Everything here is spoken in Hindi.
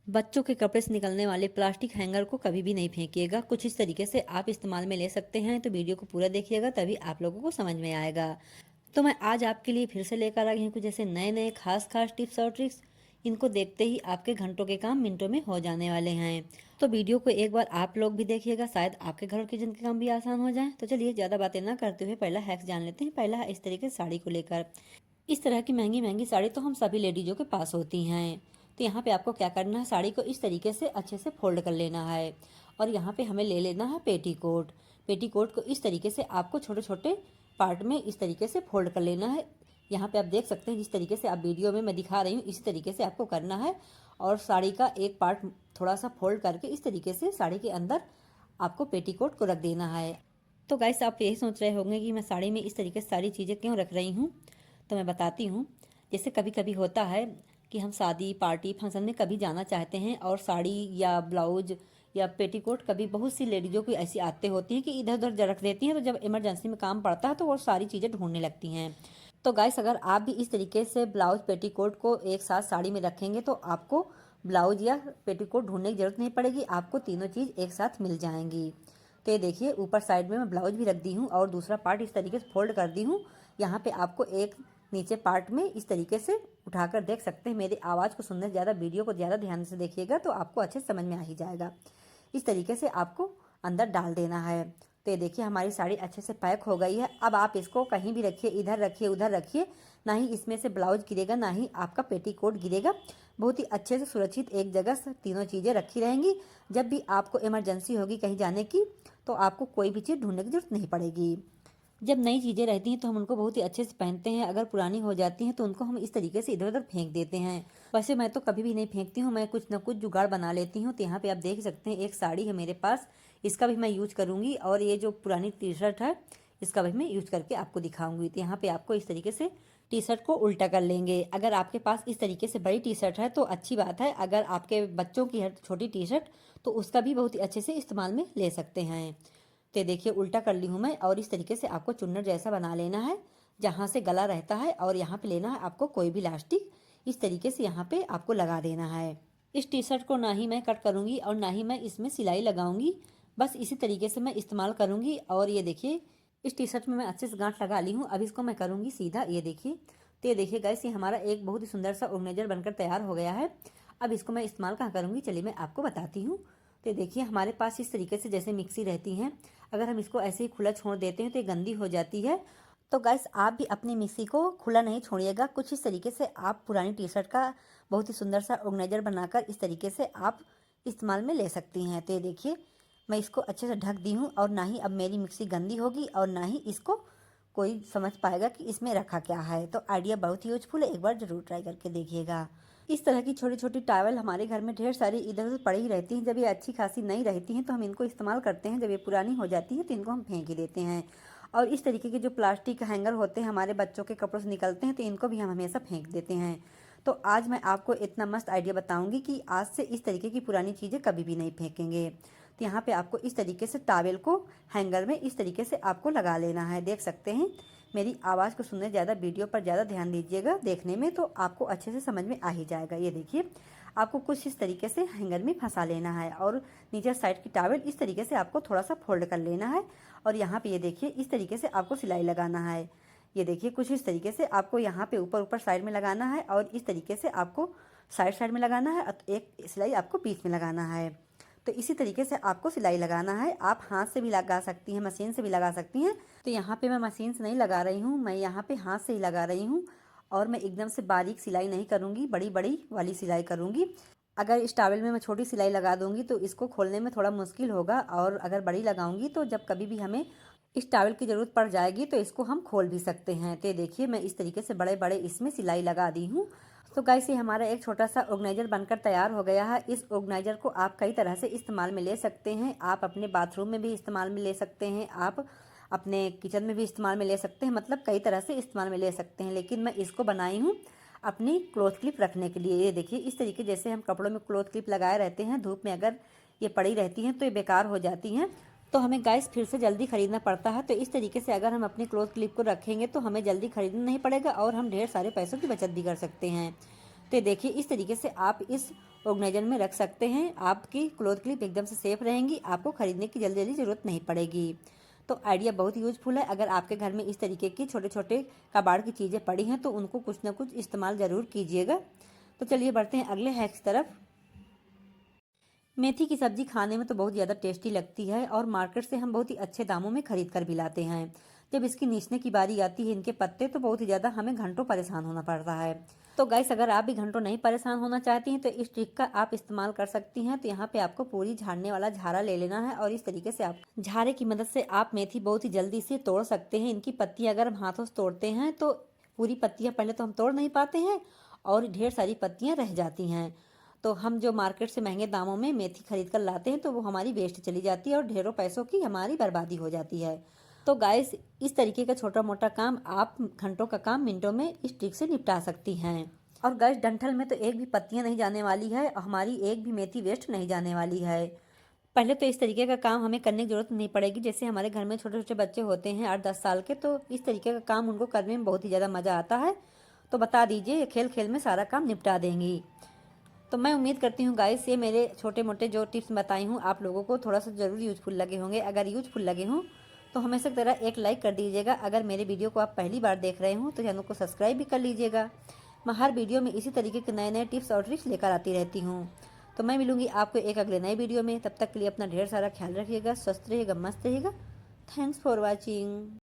बच्चों के कपड़े से निकलने वाले प्लास्टिक हैंगर को कभी भी नहीं फेंकिएगा। कुछ इस तरीके से आप इस्तेमाल में ले सकते हैं, तो वीडियो को पूरा देखिएगा तभी आप लोगों को समझ में आएगा। तो मैं आज आपके लिए फिर से लेकर आ गई हूँ कुछ जैसे नए नए खास खास टिप्स और ट्रिक्स। इनको देखते ही आपके घंटों के काम मिनटों में हो जाने वाले हैं। तो वीडियो को एक बार आप लोग भी देखिएगा, शायद आपके घर और किचन के काम भी आसान हो जाए। तो चलिए ज़्यादा बातें ना करते हुए पहला हैक्स जान लेते हैं। पहला है इस तरीके से साड़ी को लेकर। इस तरह की महंगी महंगी साड़ी तो हम सभी लेडीजों के पास होती हैं। तो यहाँ पे आपको क्या करना है, साड़ी को इस तरीके से अच्छे से फोल्ड कर लेना है और यहाँ पे हमें ले लेना है पेटीकोट। पेटीकोट को इस तरीके से आपको छोटे छोटे पार्ट में इस तरीके से फोल्ड कर लेना है। यहाँ पे आप देख सकते हैं जिस तरीके से आप वीडियो में मैं दिखा रही हूँ इसी तरीके से आपको करना है। और साड़ी का एक पार्ट थोड़ा सा फोल्ड करके इस तरीके से साड़ी के अंदर आपको पेटीकोट को रख देना है। तो गाइस आप यही सोच रहे होंगे कि मैं साड़ी में इस तरीके से सारी चीज़ें क्यों रख रही हूँ। तो मैं बताती हूँ। जैसे कभी कभी होता है कि हम शादी पार्टी फंक्शन में कभी जाना चाहते हैं और साड़ी या ब्लाउज या पेटीकोट कभी बहुत सी लेडीज़ों की ऐसी आदतें होती हैं कि इधर उधर रख देती हैं। तो जब इमरजेंसी में काम पड़ता है तो वो सारी चीज़ें ढूंढने लगती हैं। तो गाइस अगर आप भी इस तरीके से ब्लाउज पेटीकोट को एक साथ साड़ी में रखेंगे तो आपको ब्लाउज या पेटीकोट ढूंढने की जरूरत नहीं पड़ेगी, आपको तीनों चीज़ एक साथ मिल जाएंगी। तो ये देखिए ऊपर साइड में मैं ब्लाउज भी रख दी हूँ और दूसरा पार्ट इस तरीके से फोल्ड कर दी हूँ। यहाँ पे आपको एक नीचे पार्ट में इस तरीके से उठाकर देख सकते हैं। मेरी आवाज़ को सुनने से ज़्यादा वीडियो को ज़्यादा ध्यान से देखिएगा तो आपको अच्छे समझ में आ ही जाएगा। इस तरीके से आपको अंदर डाल देना है। तो ये देखिए हमारी साड़ी अच्छे से पैक हो गई है। अब आप इसको कहीं भी रखिए, इधर रखिए उधर रखिए, ना ही इसमें से ब्लाउज गिरेगा ना ही आपका पेटीकोट गिरेगा। बहुत ही अच्छे से सुरक्षित एक जगह से तीनों चीज़ें रखी रहेंगी। जब भी आपको इमरजेंसी होगी कहीं जाने की तो आपको कोई भी चीज़ ढूंढने की जरूरत नहीं पड़ेगी। जब नई चीज़ें रहती हैं तो हम उनको बहुत ही अच्छे से पहनते हैं, अगर पुरानी हो जाती हैं तो उनको हम इस तरीके से इधर उधर फेंक देते हैं। वैसे मैं तो कभी भी नहीं फेंकती हूँ, मैं कुछ ना कुछ जुगाड़ बना लेती हूँ। तो यहाँ पे आप देख सकते हैं एक साड़ी है मेरे पास, इसका भी मैं यूज करूँगी और ये जो पुरानी टी शर्ट है इसका भी मैं यूज करके आपको दिखाऊंगी। तो यहाँ पे आपको इस तरीके से टी शर्ट को उल्टा कर लेंगे। अगर आपके पास इस तरीके से बड़ी टी शर्ट है तो अच्छी बात है, अगर आपके बच्चों की है छोटी टी शर्ट तो उसका भी बहुत ही अच्छे से इस्तेमाल में ले सकते हैं। तो देखिए उल्टा कर ली हूँ मैं और इस तरीके से आपको चुन्नट जैसा बना लेना है जहाँ से गला रहता है और यहाँ पे लेना है आपको कोई भी इलास्टिक, इस तरीके से यहाँ पे आपको लगा देना है। इस टी शर्ट को ना ही मैं कट करूँगी और ना ही मैं इसमें सिलाई लगाऊंगी, बस इसी तरीके से मैं इस्तेमाल करूँगी। और ये देखिए इस टी शर्ट में मैं अच्छे से गांठ लगा ली हूँ। अब इसको मैं करूँगी सीधा, ये देखिए। तो ये देखिए गाइस ये हमारा एक बहुत ही सुंदर सा ऑर्गेनाइजर बनकर तैयार हो गया है। अब इसको मैं इस्तेमाल कहाँ करूँगी चलिए मैं आपको बताती हूँ। तो देखिए हमारे पास इस तरीके से जैसे मिक्सी रहती हैं, अगर हम इसको ऐसे ही खुला छोड़ देते हैं तो ये गंदी हो जाती है। तो गाइस आप भी अपनी मिक्सी को खुला नहीं छोड़िएगा, कुछ इस तरीके से आप पुरानी टी शर्ट का बहुत ही सुंदर सा ऑर्गेनाइजर बनाकर इस तरीके से आप इस्तेमाल में ले सकती हैं। तो ये देखिए मैं इसको अच्छे से ढक दी हूँ और ना ही अब मेरी मिक्सी गंदी होगी और ना ही इसको कोई समझ पाएगा कि इसमें रखा क्या है। तो आइडिया बहुत ही यूजफुल है, एक बार जरूर ट्राई करके देखिएगा। इस तरह की छोटी छोटी टॉवल हमारे घर में ढेर सारी इधर उधर पड़ी ही रहती हैं। जब ये अच्छी खासी नहीं रहती हैं तो हम इनको इस्तेमाल करते हैं, जब ये पुरानी हो जाती हैं तो इनको हम फेंक ही देते हैं। और इस तरीके के जो प्लास्टिक हैंगर होते हैं हमारे बच्चों के कपड़ों से निकलते हैं तो इनको भी हम हमेशा फेंक देते हैं। तो आज मैं आपको इतना मस्त आइडिया बताऊंगी कि आज से इस तरीके की पुरानी चीज़ें कभी भी नहीं फेंकेंगे। तो यहाँ पे आपको इस तरीके से टॉवल को हैंगर में इस तरीके से आपको लगा लेना है। देख सकते हैं मेरी आवाज़ को सुनने ज़्यादा वीडियो पर ज़्यादा ध्यान दीजिएगा देखने में, तो आपको अच्छे से समझ में आ ही जाएगा। ये देखिए आपको कुछ इस तरीके से हैंगर में फंसा लेना है और नीचे साइड की टॉवल इस तरीके से आपको थोड़ा सा फोल्ड कर लेना है और यहाँ पे ये देखिए इस तरीके से आपको सिलाई लगाना है। ये देखिए कुछ इस तरीके से आपको यहाँ पे ऊपर ऊपर साइड में लगाना है और इस तरीके से आपको साइड साइड में लगाना है, एक सिलाई आपको बीच में लगाना है। तो इसी तरीके से आपको सिलाई लगाना है। आप हाथ से भी लगा सकती हैं, मशीन से भी लगा सकती हैं। तो यहाँ पे मैं मशीन से नहीं लगा रही हूँ, मैं यहाँ पे हाथ से ही लगा रही हूँ और मैं एकदम से बारीक सिलाई नहीं करूँगी, बड़ी बड़ी वाली सिलाई करूँगी। अगर इस टॉवल में मैं छोटी सिलाई लगा दूँगी तो इसको खोलने में थोड़ा मुश्किल होगा और अगर बड़ी लगाऊँगी तो जब कभी भी हमें इस टॉवल की ज़रूरत पड़ जाएगी तो इसको हम खोल भी सकते हैं। तो देखिए मैं इस तरीके से बड़े बड़े इसमें सिलाई लगा दी हूँ। तो गाइस ये हमारा एक छोटा सा ऑर्गेनाइजर बनकर तैयार हो गया है। इस ऑर्गेनाइजर को आप कई तरह से इस्तेमाल में ले सकते हैं। आप अपने बाथरूम में भी इस्तेमाल में ले सकते हैं, आप अपने किचन में भी इस्तेमाल में ले सकते हैं, मतलब कई तरह से इस्तेमाल में ले सकते हैं। लेकिन मैं इसको बनाई हूँ अपनी क्लॉथ क्लिप रखने के लिए। ये देखिए इस तरीके जैसे हम कपड़ों में क्लॉथ क्लिप लगाए रहते हैं, धूप में अगर ये पड़ी रहती हैं तो ये बेकार हो जाती हैं, तो हमें गाइस फिर से जल्दी खरीदना पड़ता है। तो इस तरीके से अगर हम अपनी क्लॉथ क्लिप को रखेंगे तो हमें जल्दी खरीदना नहीं पड़ेगा और हम ढेर सारे पैसों की बचत भी कर सकते हैं। तो देखिए इस तरीके से आप इस ऑर्गेनाइजर में रख सकते हैं। आपकी क्लॉथ क्लिप एकदम से सेफ रहेंगी, आपको खरीदने की जल्दी जल्दी ज़रूरत नहीं पड़ेगी। तो आइडिया बहुत यूजफुल है। अगर आपके घर में इस तरीके की छोटे छोटे कबाड़ की चीज़ें पड़ी हैं तो उनको कुछ ना कुछ इस्तेमाल ज़रूर कीजिएगा। तो चलिए बढ़ते हैं अगले हैक की तरफ। मेथी की सब्जी खाने में तो बहुत ज़्यादा टेस्टी लगती है और मार्केट से हम बहुत ही अच्छे दामों में खरीद कर भी लाते हैं। जब इसकी नीचने की बारी आती है इनके पत्ते, तो बहुत ही ज़्यादा हमें घंटों परेशान होना पड़ता है। तो गाइस, अगर आप भी घंटों नहीं परेशान होना चाहती हैं तो इस ट्रिक का आप इस्तेमाल कर सकती हैं। तो यहाँ पे आपको पूरी झाड़ने वाला झारा ले लेना है और इस तरीके से आप झारे की मदद से आप मेथी बहुत ही जल्दी से तोड़ सकते हैं। इनकी पत्तियाँ अगर हम हाथों से तोड़ते हैं तो पूरी पत्तियाँ पहले तो हम तोड़ नहीं पाते हैं और ढेर सारी पत्तियाँ रह जाती हैं। तो हम जो मार्केट से महंगे दामों में मेथी खरीद कर लाते हैं तो वो हमारी वेस्ट चली जाती है और ढेरों पैसों की हमारी बर्बादी हो जाती है। तो गाइस, इस तरीके का छोटा मोटा काम आप घंटों का काम मिनटों में इस ट्रिक से निपटा सकती हैं। और गाइस, डंठल में तो एक भी पत्तियां नहीं जाने वाली है और हमारी एक भी मेथी वेस्ट नहीं जाने वाली है। पहले तो इस तरीके का काम हमें करने की जरूरत नहीं पड़ेगी। जैसे हमारे घर में छोटे छोटे बच्चे होते हैं 8-10 साल के, तो इस तरीके का काम उनको करने में बहुत ही ज़्यादा मज़ा आता है। तो बता दीजिए, खेल खेल में सारा काम निपटा देंगी। तो मैं उम्मीद करती हूँ गाइस, ये मेरे छोटे मोटे जो टिप्स बताई हूँ आप लोगों को थोड़ा सा ज़रूर यूजफुल लगे होंगे। अगर यूजफुल लगे हों तो हमेशा की तरह एक लाइक कर दीजिएगा। अगर मेरे वीडियो को आप पहली बार देख रहे हो तो चैनल को सब्सक्राइब भी कर लीजिएगा। मैं हर वीडियो में इसी तरीके के नए नए टिप्स और ट्रिक्स लेकर आती रहती हूँ। तो मैं मिलूंगी आपको एक अगले नए वीडियो में। तब तक के लिए अपना ढेर सारा ख्याल रखिएगा, स्वस्थ रहिएगा, मस्त रहिएगा। Thanks for watching.